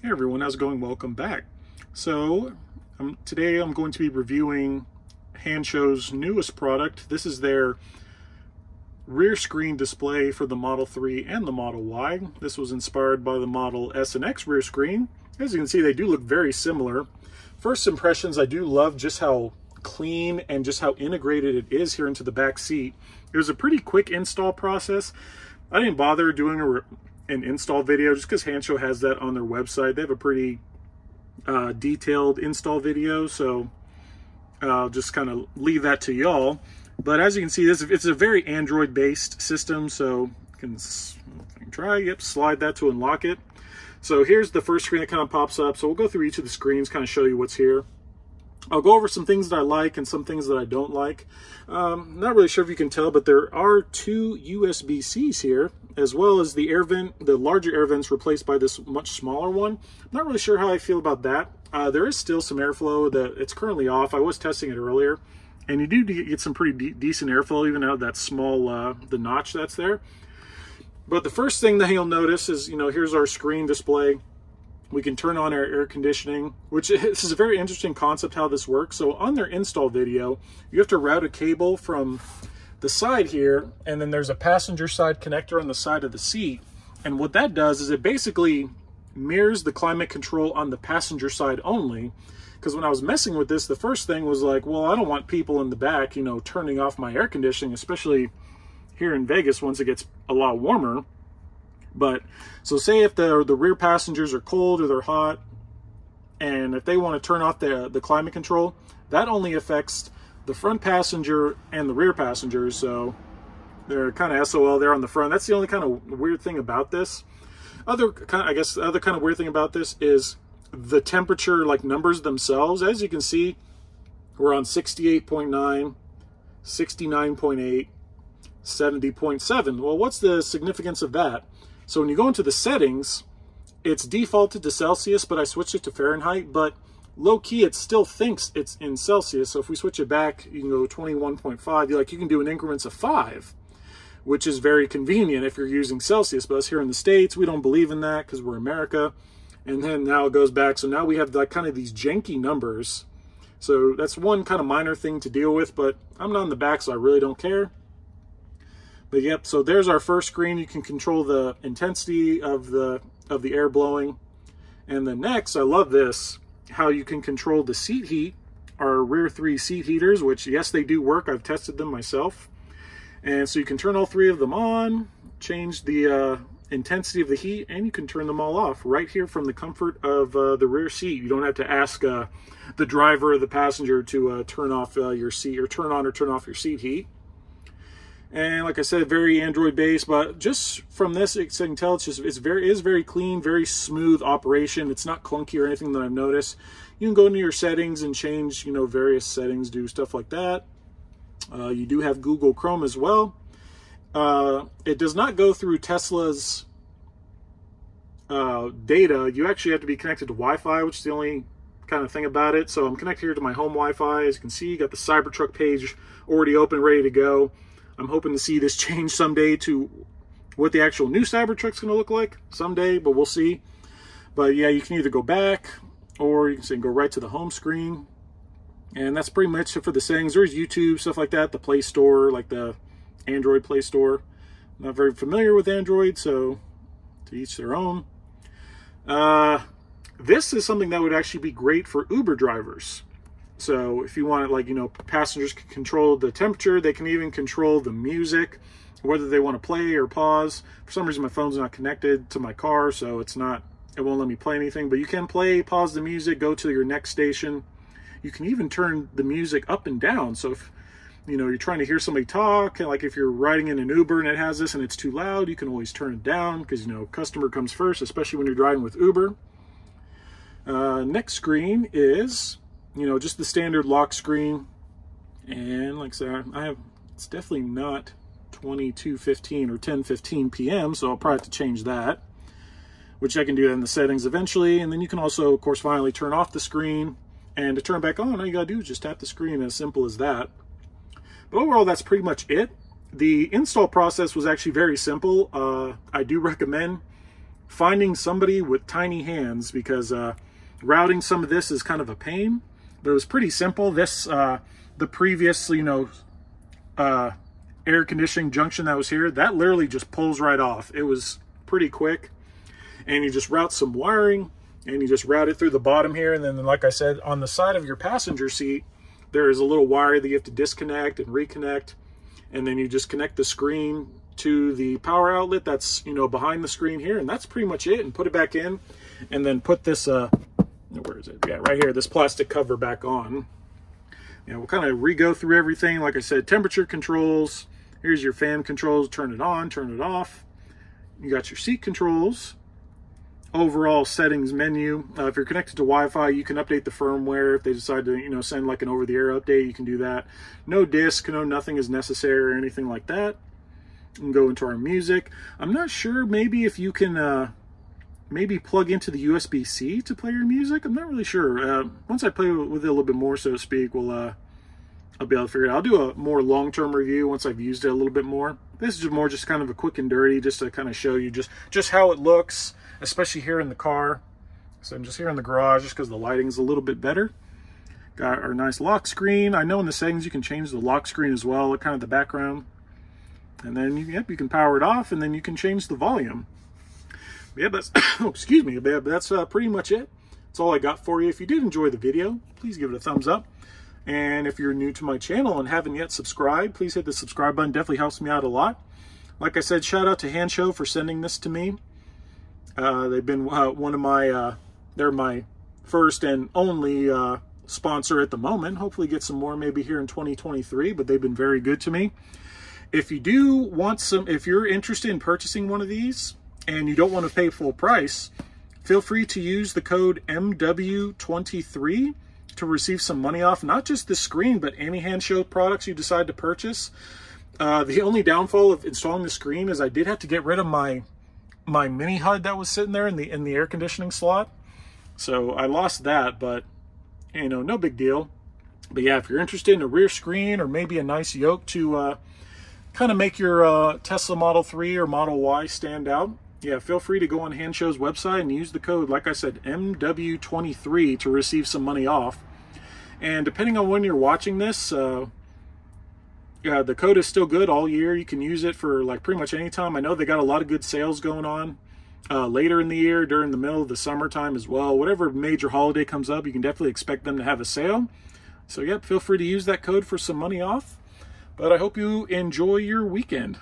Hey everyone, how's it going? Welcome back. So today I'm going to be reviewing Hanshow's newest product. This is their rear screen display for the Model 3 and the Model Y. This was inspired by the Model S and X rear screen. As you can see, they do look very similar. First impressions, I do love just how clean and just how integrated it is here into the back seat. It was a pretty quick install process. I didn't bother doing an install video just because Hanshow has that on their website. They have a pretty detailed install video, so I'll just kind of leave that to y'all. But as you can see, it's a very Android based system, so you can slide that to unlock it. So here's the first screen that kind of pops up. So we'll go through each of the screens, kind of show you what's here. I'll go over some things that I like and some things that I don't like. Not really sure if you can tell, but there are two USB-Cs here, as well as the air vent, the larger air vents replaced by this much smaller one. Not really sure how I feel about that. There is still some airflow that it's currently off. I was testing it earlier, and you do get some pretty decent airflow even out of that small, the notch that's there. But the first thing that you'll notice is, here's our screen display. We can turn on our air conditioning, which this is a very interesting concept how this works. So on their install video, you have to route a cable from the side here, and then there's a passenger side connector on the side of the seat. And what that does is it basically mirrors the climate control on the passenger side only. Because when I was messing with this, the first thing was like, well, I don't want people in the back, turning off my air conditioning, especially here in Vegas once it gets a lot warmer. But so say if the rear passengers are cold or they're hot, and if they want to turn off the climate control, that only affects the front passenger and the rear passengers. So they're kind of SOL there on the front. That's the only kind of weird thing about this. The other kind of weird thing about this is the temperature numbers themselves. As you can see, we're on 68.9, 69.8, 70.7. Well, what's the significance of that? So when you go into the settings, it's defaulted to Celsius, but I switched it to Fahrenheit, but low key, it still thinks it's in Celsius. So if we switch it back, you can go 21.5, you can do in increments of 5, which is very convenient if you're using Celsius. But us here in the States, we don't believe in that because we're America. And then now it goes back. So now we have kind of these janky numbers. So that's one kind of minor thing to deal with, but I'm not in the back, so I really don't care. But yep, so there's our first screen. You can control the intensity of the air blowing. And then next, I love this, how you can control the seat heat, our rear 3 seat heaters, which yes, they do work. I've tested them myself. And so you can turn all 3 of them on, change the intensity of the heat, and you can turn them all off right here from the comfort of the rear seat. You don't have to ask the driver or the passenger to turn off your seat, or turn on or turn off your seat heat. And like I said, very Android based, but just from this, you can tell it's very clean, very smooth operation. It's not clunky or anything that I've noticed. You can go into your settings and change, various settings, do stuff like that. You do have Google Chrome as well. It does not go through Tesla's data. You actually have to be connected to Wi-Fi, which is the only kind of thing about it. So I'm connected here to my home Wi-Fi. As you can see, you got the Cybertruck page already open, ready to go. I'm hoping to see this change someday to what the actual new Cybertruck's going to look like someday, but we'll see. But yeah, you can either go back, or you can say go right to the home screen. And that's pretty much it for the settings. There's YouTube, stuff like that, the Play Store, like the Android Play Store. I'm not very familiar with Android, so to each their own. This is something that would actually be great for Uber drivers. So if you want passengers can control the temperature, they can even control the music, whether they want to play or pause. For some reason, my phone's not connected to my car, so it won't let me play anything. But you can play, pause the music, go to your next station. You can even turn the music up and down. So if you're trying to hear somebody talk, like if you're riding in an Uber and it has this and it's too loud, you can always turn it down because customer comes first, especially when you're driving with Uber. Next screen is just the standard lock screen. And like I said, it's definitely not 22:15 or 10:15 p.m. So I'll probably have to change that, which I can do in the settings eventually. And then you can also, of course, finally turn off the screen. And to turn it back on, all you gotta do is just tap the screen, as simple as that. But overall, that's pretty much it. The install process was actually very simple. I do recommend finding somebody with tiny hands, because routing some of this is kind of a pain, but it was pretty simple. This, the previous, you know, air conditioning junction that was here, that literally just pulls right off. It was pretty quick, and you just route some wiring, and you just route it through the bottom here, and then like I said, on the side of your passenger seat, there is a little wire that you have to disconnect and reconnect, and then you just connect the screen to the power outlet that's, you know, behind the screen here, and that's pretty much it, and put it back in, and then put this, where is it? Yeah, right here, this plastic cover back on. You know, we'll kind of re-go through everything. Like I said, temperature controls. Here's your fan controls, turn it on, turn it off. You got your seat controls. Overall settings menu. If you're connected to Wi-Fi, you can update the firmware. If they decide to, you know, send like an over-the-air update, you can do that. No disk, no nothing is necessary or anything like that. You can go into our music. I'm not sure, maybe if you can maybe plug into the USB-C to play your music. I'm not really sure. Once I play with it a little bit more, so to speak, I'll be able to figure it out. I'll do a more long-term review once I've used it a little bit more. This is more just kind of a quick and dirty, just to kind of show you just how it looks, especially here in the car. So I'm just here in the garage just because the lighting's a little bit better. Got our nice lock screen. I know in the settings you can change the lock screen as well, kind of the background. And then, you can power it off, and then you can change the volume. Yeah, that's, oh, excuse me, but that's pretty much it. That's all I got for you. If you did enjoy the video, please give it a thumbs up. And if you're new to my channel and haven't yet subscribed, please hit the subscribe button. Definitely helps me out a lot. Like I said, shout out to Handshow for sending this to me. They've been one of my, they're my first and only sponsor at the moment. Hopefully get some more maybe here in 2023, but they've been very good to me. If you do want some, if you're interested in purchasing one of these and you don't want to pay full price, feel free to use the code MW23 to receive some money off, not just the screen, but any Handshow products you decide to purchase. The only downfall of installing the screen is I did have to get rid of my mini HUD that was sitting there in the air conditioning slot. So I lost that, but you know, no big deal. But yeah, if you're interested in a rear screen or maybe a nice yoke to kind of make your Tesla Model 3 or Model Y stand out, yeah, feel free to go on Handshow's website and use the code, like I said, MW23 to receive some money off. And depending on when you're watching this, yeah, the code is still good all year. You can use it for like pretty much any time. I know they got a lot of good sales going on later in the year, during the middle of the summertime as well. Whatever major holiday comes up, you can definitely expect them to have a sale. So yep, feel free to use that code for some money off. But I hope you enjoy your weekend.